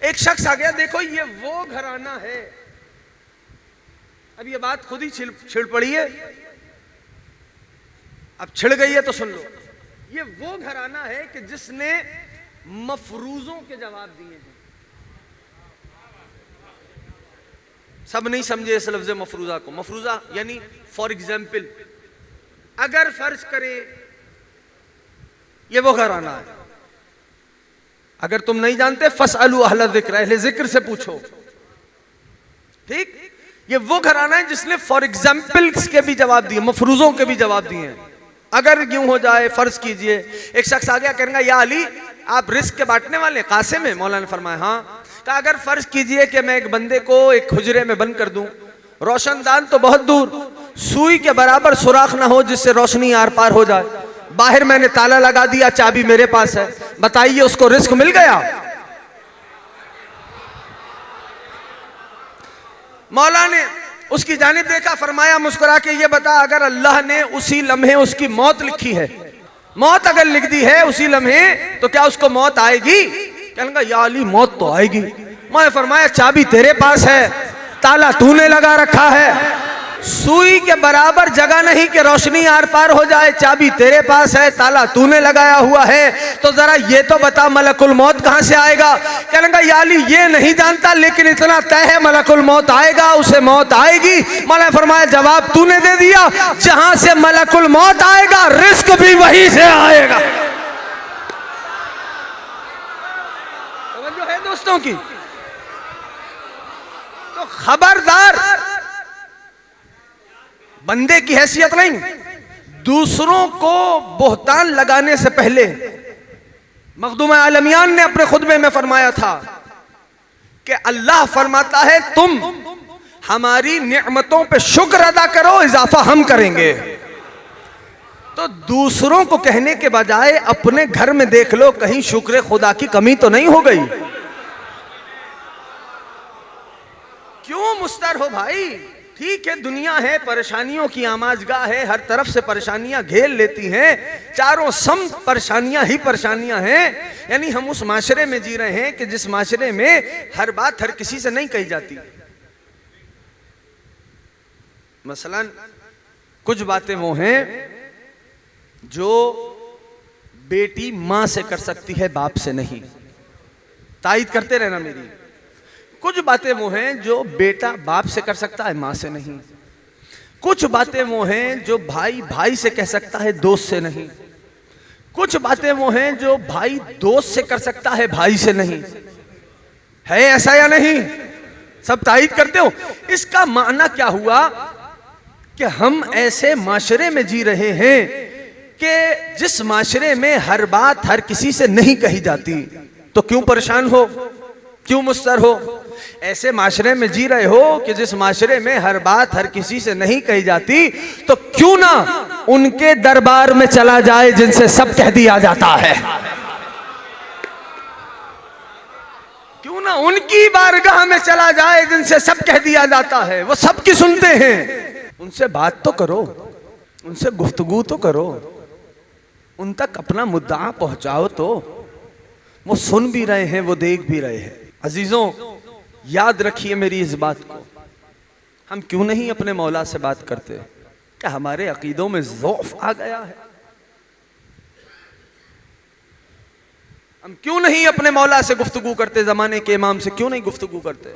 एक शख्स आ गया, देखो ये वो घराना है, अब ये बात खुद ही छिड़ पड़ी है, अब छिड़ गई है तो सुन लो। ये वो घराना है कि जिसने मफरूजों के जवाब दिए हैं। सब नहीं समझे इस लफ्ज़ मफरूजा को। मफरूजा यानी फॉर एग्जाम्पल, अगर फर्ज करें ये वो घराना है, अगर तुम नहीं जानते फसअलू अहल ज़िक्र, अहले ज़िक्र से पूछो, ठीक। ये वो घराना है जिसने फॉर एग्जाम्पल के भी जवाब दिए, मफरूजों के भी जवाब दिए हैं। अगर यूं हो जाए, फर्ज कीजिए एक शख्स आ गया, कहेंगे या अली आप रिस्क के बांटने वाले? कासिम है। मौलाना ने फरमाया हाँ। कहा अगर फर्ज कीजिए कि मैं एक बंदे को एक हुजरे में बंद कर दूं, रोशनदान तो बहुत दूर, सुई के बराबर सुराख ना हो जिससे रोशनी आर पार हो जाए, बाहर मैंने ताला लगा दिया, चाबी मेरे पास है, बताइए उसको रिस्क मिल गया? मौला ने उसकी जानिब देखा, फरमाया मुस्कुरा के, ये बता अगर अल्लाह ने उसी लम्हे उसकी मौत लिखी है, मौत अगर लिख दी है उसी लम्हे, तो क्या उसको मौत आएगी? कहने या अली मौत तो आएगी। मैं फरमाया चाबी तेरे पास है, ताला तूने लगा रखा है, सुई के बराबर जगह नहीं कि रोशनी आर पार हो जाए, चाबी तेरे पास है, ताला तूने लगाया हुआ है, तो जरा ये तो बता मलकुल मौत कहां से आएगा? कहने या अली ये नहीं जानता, लेकिन इतना तय है मलकुल मौत आएगा, उसे मौत आएगी। मौला फरमाया जवाब तूने दे दिया, जहां से मलकुल मौत आएगा रिस्क भी वहीं से आएगा। जो है दोस्तों की, तो खबरदार, बंदे की हैसियत नहीं, दूसरों को बोहतान लगाने से पहले मखदूम आलमियान ने अपने खुतबे में फरमाया था कि अल्लाह फरमाता है तुम हमारी नेमतों पे शुक्र अदा करो, इजाफा हम करेंगे। तो दूसरों को कहने के बजाय अपने घर में देख लो, कहीं शुक्र खुदा की कमी तो नहीं हो गई। क्यों मुस्तर हो भाई? ठीक है, दुनिया है, परेशानियों की आमाजगाह है, हर तरफ से परेशानियां घेर लेती हैं, चारों सम परेशानियां ही परेशानियां हैं। यानी हम उस माशरे में जी रहे हैं कि जिस माशरे में हर बात हर किसी से नहीं कही जाती। मसलन कुछ बातें वो हैं जो बेटी मां से कर सकती है, बाप से नहीं। तायद करते रहना मेरी। कुछ बातें वो हैं जो बेटा बाप से कर सकता है, मां से नहीं। कुछ बातें वो हैं जो भाई भाई से कह सकता है, दोस्त से नहीं। कुछ बातें वो हैं जो भाई दोस्त से कर सकता है, भाई से नहीं। है ऐसा या नहीं? सब तायद करते हो। इसका माना क्या हुआ कि हम ऐसे माशरे में जी रहे हैं कि जिस माशरे में हर बात हर किसी से नहीं कही जाती, तो क्यों परेशान हो, क्यों मुस्तर हो? ऐसे माशरे में जी रहे हो कि जिस माशरे में हर बात हर किसी से नहीं कही जाती, तो क्यों ना उनके दरबार में चला जाए जिनसे सब कह दिया जाता है। क्यों ना उनकी बारगाह में चला जाए जिनसे सब कह दिया जाता है। वो सबकी सुनते हैं, उनसे बात तो करो, उनसे गुफ्तगू तो करो, उन तक अपना मुद्दा पहुंचाओ। तो वो सुन भी रहे हैं, वो देख भी रहे हैं। अजीजों, याद रखिए मेरी इस बात को, हम क्यों नहीं अपने मौला से बात करते? क्या हमारे अकीदों में ज़ौफ़ आ गया है? हम क्यों नहीं अपने मौला से गुफ्तगू करते? जमाने के इमाम से क्यों नहीं गुफ्तगू करते?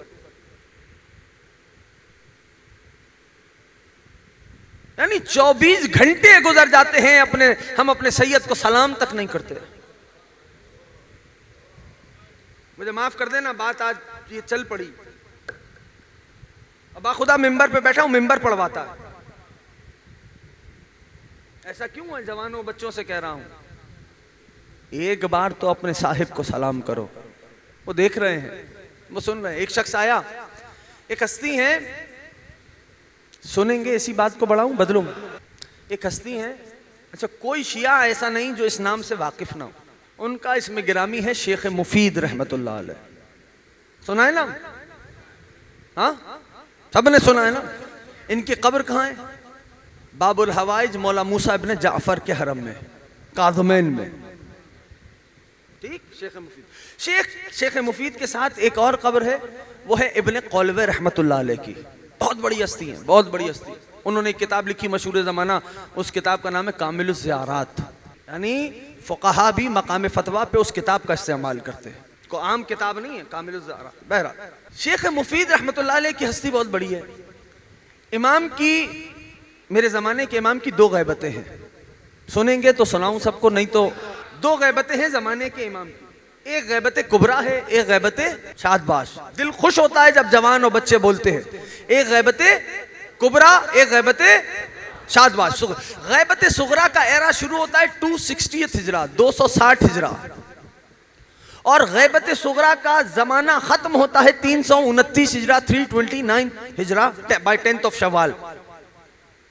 यानी 24 घंटे गुजर जाते हैं हम अपने सैयद को सलाम तक नहीं करते। मुझे माफ कर देना, बात आज ये चल पड़ी। अब खुदा मिंबर पे बैठा हूं, मिंबर पढ़वाता है। ऐसा क्यों है? जवानों बच्चों से कह रहा हूं, एक बार तो अपने साहिब को सलाम करो। वो देख रहे हैं, वो सुन रहे हैं। एक शख्स आया, एक हस्ती है, सुनेंगे इसी बात को बढ़ाऊं बदलूं। एक हस्ती है, अच्छा कोई शिया ऐसा नहीं जो इस नाम से वाकिफ ना हो। उनका इसमें गिरामी है शेख मुफीद रहमतुल्लाह अलैह। सुना है ना? हाँ, सबने सुना है ना? इनकी कब्र कहाँ है? बाबुल हवाइज मौला मूसा इब्न जाफर के हरम में, काज़मैन में। ठीक, शेख मुफीद। शेख मुफीद के साथ एक और कब्र है, वो है इब्ने कौलवे रहमतुल्लाह अलैह की। बहुत बड़ी हस्ती है, बहुत बड़ी हस्ती। उन्होंने एक किताब लिखी मशहूर ज़माना, उस किताब का नाम है कामिलुज़ ज़ियारात। यानी फ़ुक़हा भी मकाम फतवा पे उस किताब का इस्तेमाल करते हैं, को आम किताब नहीं है, कामिलुज़ ज़ियारात। बहरहाल शेख मुफीद रहमतुल्लाह अलैह की हस्ती बहुत बड़ी है। इमाम की, मेरे ज़माने के इमाम की 2 गैबतें हैं। सुनेंगे तो सुनाऊं सबको, नहीं तो 2 गैबतें हैं ज़माने के इमाम की। एक गैबत कुबरा है, एक गैबत शादबाश। दिल खुश होता है जब जवान और बच्चे बोलते हैं। एक गैबत कुबरा, एक गैबत शादबाश। गैबत सुगरा का एरा शुरू होता है 260 हिजरा, 260 हिजरा, और गैबत सुगरा का जमाना खत्म होता है 329 हिजरा, 329 हिजरा बाय 10th of शवाल।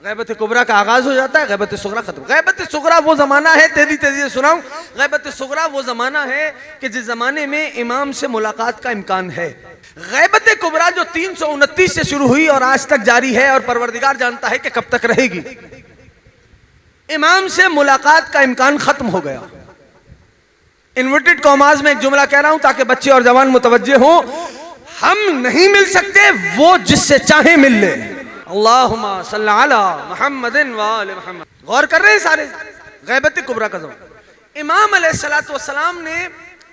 गैबत कुबरा का आगाज हो जाता है, गैबत सुगरा खत्म। गैबत सुगरा वो जमाना है, तेजी तेजी से सुनाऊं, गैबत सुगरा वो जमाना है कि जिस जमाने में इमाम से मुलाकात का इम्कान है। गैबत कुबरा जो 329 से शुरू हुई और आज तक जारी है, और परवरदिगार जानता है कि कब तक रहेगी। इमाम से मुलाकात का इम्कान खत्म हो गया। इन्वर्टेड कॉमास में एक जुमला कह रहा हूं ताकि बच्चे और जवान मुतवज्जे हो। हम नहीं मिल सकते, वो जिससे चाहे मिल ले। अल्लाहुम्मा सल्ली अला मुहम्मदिन व आले मुहम्मद। गौर कर रहे हैं सारे। गैबत कुबरा का ज़माना। इमाम अलैहिस्सलातु वस्सलाम ने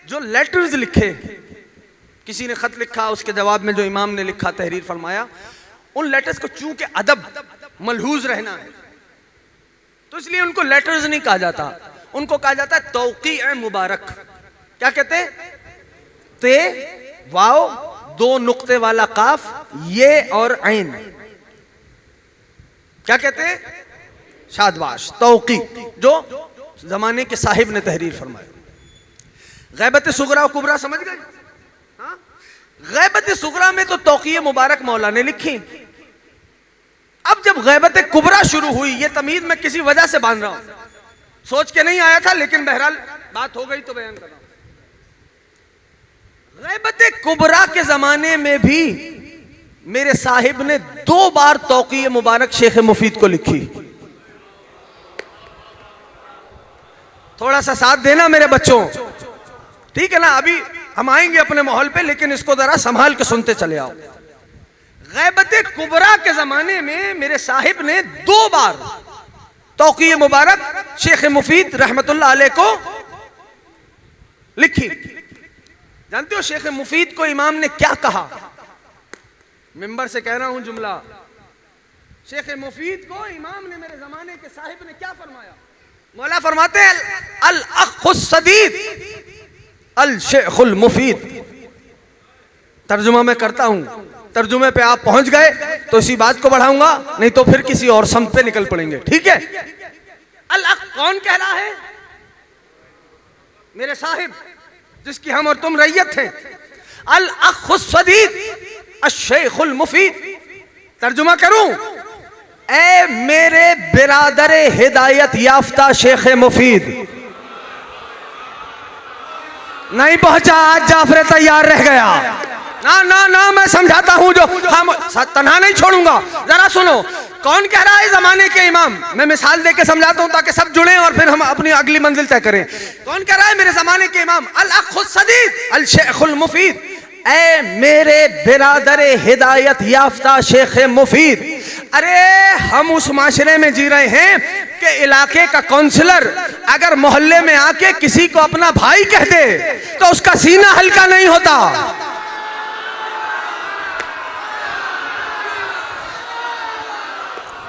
जो लेटर्स लिखे, किसी ने खत लिखा, उसके जवाब में जो इमाम ने लिखा, तहरीर फरमाया, उन लेटर्स को चूंकि अदब मलहूज रहना है तो इसलिए उनको लेटर्स नहीं कहा जाता, उनको कहा जाता है तौक़ी मुबारक। क्या कहते हैं? ते वाव 2 नुक्ते वाला काफ, ये और ऐन, क्या कहते हैं? शादबाश, तौक़ी, जो जमाने के साहिब ने तहरीर फरमाया। गैबत सुगरा और कुबरा समझ गए? हाँ? गैबत सुगरा में तो तौक़ी मुबारक मौला ने लिखी। अब जब गैबत कुबरा शुरू हुई, ये तमीज मैं किसी वजह से बांध रहा हूं, सोच के नहीं आया था, लेकिन बहरहाल बात हो गई तो बयान कर रहा हूं। गैबत कुबरा के जमाने में भी मेरे साहिब ने 2 बार तौक़ी मुबारक शेख मुफीद को लिखी। थोड़ा सा साथ देना मेरे बच्चों, ठीक है ना? अभी हम आएंगे अपने माहौल पे, लेकिन इसको जरा संभाल के सुनते चले आओ। गैबत कुबरा के जमाने में मेरे साहिब ने 2 बार तौक़ी मुबारक शेख मुफीद रहमतुल्लाह अलैह को लिखी। जानते हो शेख मुफीद को इमाम ने क्या कहा? मिंबर से कह रहा हूं जुमला। शेख मुफीद को इमाम ने, मेरे जमाने के साहिब ने क्या फरमाया? मौला फरमाते हैं अल अख़ुस सदीद अल शेखुल मुफीद। तर्जुमा मैं करता हूं, तर्जुमे पे आप पहुंच गए तो इसी बात को बढ़ाऊंगा, नहीं तो फिर किसी और समत पे निकल पड़ेंगे, ठीक है? अल अख़ कौन कह रहा है? मेरे साहिब, जिसकी हम और तुम रैयत हैं। अल अख़ुस सदीद अश-शेखुल मुफीद। तर्जुमा करूं? ए मेरे बिरादर हिदायत याफ्ता शेख मुफीद। नहीं पहुंचा, आज जाफर तैयार रह गया। ना ना ना, मैं समझाता हूं, जो हम तन्हा नहीं छोड़ूंगा। जरा सुनो, कौन कह रहा है? जमाने के इमाम। मैं मिसाल देके समझाता हूं ताकि सब जुड़े और फिर हम अपनी अगली मंजिल तय करें। कौन कह रहा है? मेरे जमाने के इमाम अल अख़ुस सदीद अल शेखुल मुफीद। ऐ मेरे बिरादर हिदायत याफ्ता शेख मुफीद। अरे हम उस माशरे में जी रहे हैं कि इलाके का काउंसलर अगर मोहल्ले में आके किसी को अपना भाई कह दे तो उसका सीना हल्का नहीं होता।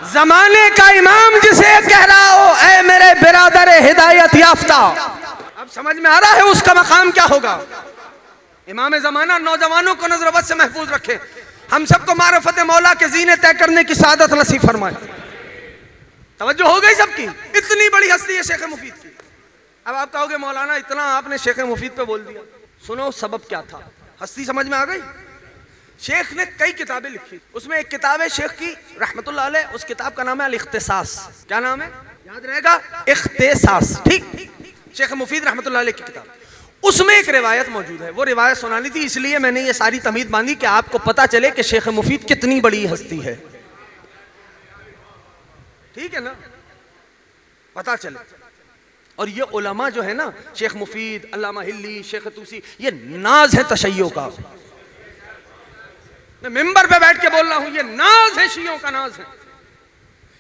जमाने का इमाम जिसे कह रहा हो ऐ मेरे बिरादर हिदायत याफ्ता, अब समझ में आ रहा है उसका मकाम क्या होगा? इमाम जमाना नौजवानों को नजरबद से महफूज रखे, हम सबको मारिफत मौला के जीने तय करने की सादत नसीब फरमाए। तवज्जो हो गई सबकी? इतनी बड़ी हस्ती है शेख मुफीद की। अब आप कहोगे मौलाना इतना आपने शेख मुफीद पे बोल दिया, सुनो सबब क्या था, हस्ती समझ में आ गई? शेख ने कई किताबें लिखी, उसमें एक किताब है शेख की रहमतुल्लाह अलैह, उस किताब का नाम है अल-इख्तिसास। क्या नाम है? याद रहेगा, इख्तिसास, ठीक? शेख मुफीद रहमतुल्लाह अलैह की किताब। उसमें एक रिवायत मौजूद है, वो रिवायत सुनानी थी, इसलिए मैंने ये सारी तमीद बांधी कि आपको पता चले कि शेख मुफीद कितनी बड़ी हस्ती है, ठीक है ना? पता चले। और ये उलमा जो है ना, शेख मुफीद, अल्लामा हिल्ली, शेख तूसी, ये नाज है तशय्यो का। मैं मिंबर पे बैठ के बोल रहा हूं, ये नाज है, शियों का नाज है।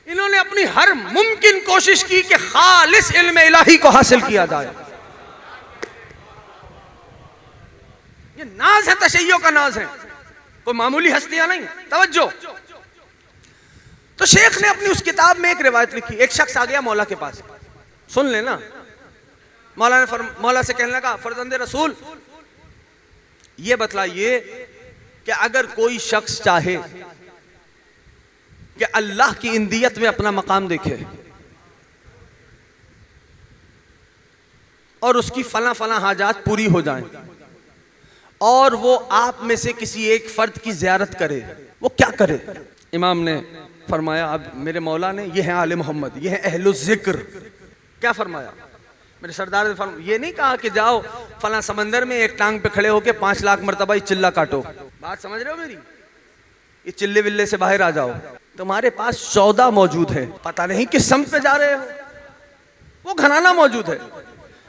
इन्होंने अपनी हर मुमकिन कोशिश की कि खालिस इल्म इलाही को हासिल किया जाए। ये नाज है, तशय्यो का नाज है, कोई मामूली हस्तियां नहीं। तवज्जो। तो शेख ने अपनी उस किताब में एक रिवायत लिखी। एक शख्स आ गया मौला के पास, सुन लेना। मौला से कहने लगा, फरजंदे रसूल ये बतलाइए कि अगर कोई शख्स चाहे कि अल्लाह की इंदियत में अपना मकाम देखे और उसकी फला फला हाजात पूरी हो जाएं और वो आप में से किसी एक फर्द की ज़ियारत करे, वो क्या करे? इमाम ने फरमाया, अब मेरे मौला ने, ये है आले मोहम्मद, ये है अहलुज ज़िक्र। क्या फरमाया मेरे सरदार ने? ये नहीं कहा कि जाओ फला समंदर में एक टांग पे खड़े होके 5 लाख मरतबा ये चिल्ला काटो। बात समझ रहे हो मेरी? ये चिल्ले विल्ले से बाहर आ जाओ। तुम्हारे पास 14 मौजूद है, पता नहीं किस समत पे जा रहे हो, वो घराना मौजूद है।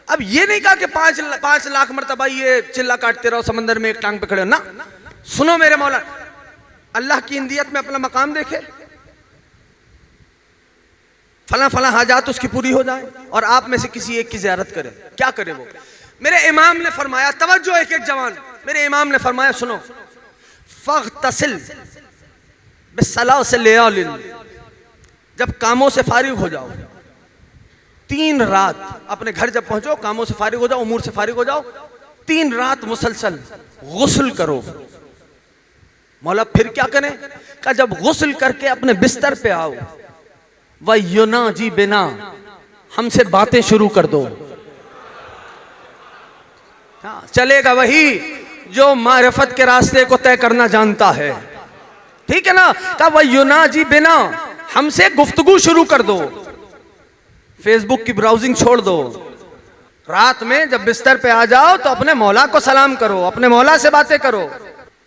अब ये नहीं कहा कि 5 लाख मरतबा ये चिल्ला काटते रहो समंदर में एक टांग पे खड़े हो ना। सुनो मेरे मौला, अल्लाह की इंदियत में अपना मकाम देखे, फला फला हाजात उसकी पूरी हो जाए और आप में से किसी एक की ज़ियारत करे। क्या करे वो? मेरे इमाम ने फरमाया, तवज्जो एक एक जवान, मेरे इमाम ने फरमाया, सुनो, फग़्तसिल बिस्सलासिल, जब कामों से फारिग हो जाओ, 3 रात अपने घर जब पहुंचो, कामों से फारिग हो जाओ, उमूर से फारिग हो जाओ, 3 रात मुसलसल गुस्ल करो। मौला फिर क्या करें? का जब गुस्ल करके अपने बिस्तर पे आओ, वयुना जी बिना, हमसे बातें शुरू कर दो। हाँ, चलेगा वही जो मारिफत के रास्ते को तय करना जानता है, ठीक है ना? का वयुना जी बिना, हमसे गुफ्तगू शुरू कर दो, फेसबुक की ब्राउजिंग छोड़ दो। रात में जब बिस्तर पे आ जाओ तो अपने मौला को सलाम करो, अपने मौला से बातें करो।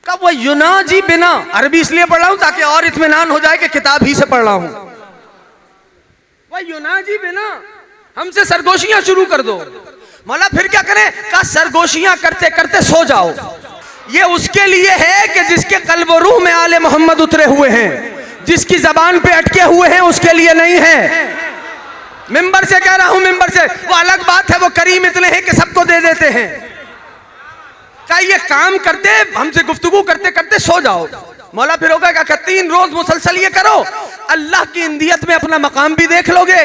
का वयुना जी बिना, अरबी इसलिए पढ़ रहा हूं ताकि और इत्मीनान हो जाए कि किताब ही से पढ़ रहा हूं। युनाजी बिना, हमसे सरगोशियां शुरू कर दो। मौला फिर क्या करें? का सरगोशियां करते करते सो जाओ। ये उसके लिए है कि जिसके कल्ब और रूह में आले मोहम्मद उतरे हुए हैं, जिसकी जबान पे अटके हुए हैं, उसके लिए नहीं है। मिंबर से कह रहा हूं, मिंबर से। वो अलग बात है, वो करीम इतने हैं कि सबको दे देते हैं। का ये काम करते, हमसे गुफ्तगू करते करते सो जाओ। मौला फिर होगा क्या? 3 रोज मुसलसल ये करो, अल्लाह की इंदियत में अपना मकाम भी देख लोगे,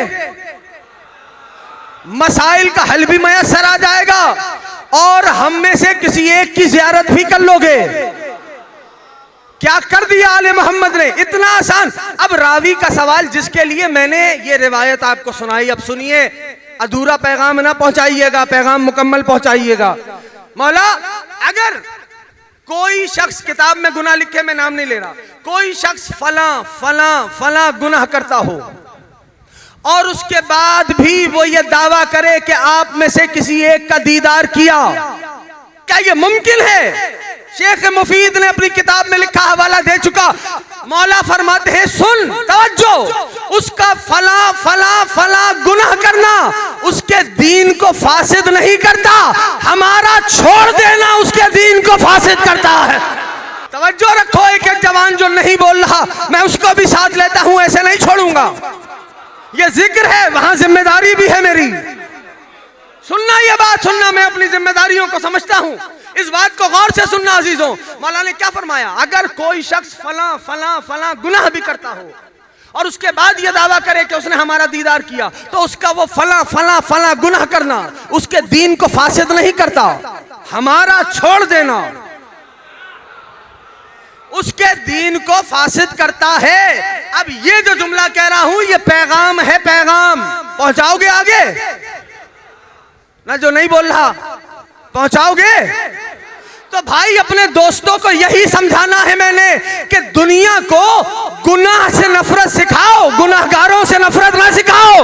मसाइल का हल भी मयसर आ जाएगा और हम में से किसी एक की ज़ियारत भी कर लोगे। क्या कर दिया आले मोहम्मद ने, इतना आसान। अब रावी का सवाल, जिसके लिए मैंने ये रिवायत आपको सुनाई, अब सुनिए, अधूरा पैगाम ना पहुंचाइएगा, पैगाम मुकम्मल पहुंचाइएगा। मौला, अगर कोई शख्स, किताब में गुनाह लिखे, मैं नाम नहीं ले रहा, कोई शख्स फला फला फला गुनाह करता हो और उसके बाद भी वो ये दावा करे कि आप में से किसी एक का दीदार किया, क्या ये मुमकिन है? शेख मुफीद ने अपनी किताब में लिखा, हवाला दे चुका। मौला फरमाते हैं, सुन, तवज्जो, उसका फला फला फला गुनाह करना उसके दीन को फासिद नहीं करता, हमारा छोड़ देना उसके दीन को फासिद करता है। तवज्जो रखो, एक एक जवान जो नहीं बोल रहा, मैं उसको भी साथ लेता हूं, ऐसे नहीं छोड़ूंगा। ये जिक्र है, वहां जिम्मेदारी भी है मेरी। सुनना, ये बात सुनना, मैं अपनी जिम्मेदारियों को समझता हूं, इस बात को गौर से सुनना अजीजों। मौला ने क्या फरमाया? अगर कोई शख्स फला फला फला गुनाह भी करता हो और उसके बाद ये दावा करे कि उसने हमारा दीदार किया, तो उसका वो फला फला फला गुनाह करना उसके दीन को फासिद नहीं करता, हमारा छोड़ देना उसके दीन को फासिद करता है। अब ये जो जुमला कह रहा हूं, ये पैगाम है, पैगाम पहुंचाओगे आगे ना? जो नहीं बोल रहा पहुंचाओगे? तो भाई अपने दोस्तों को यही समझाना है मैंने कि दुनिया को गुनाह से नफरत सिखाओ, गुनाहगारों से नफरत ना सिखाओ।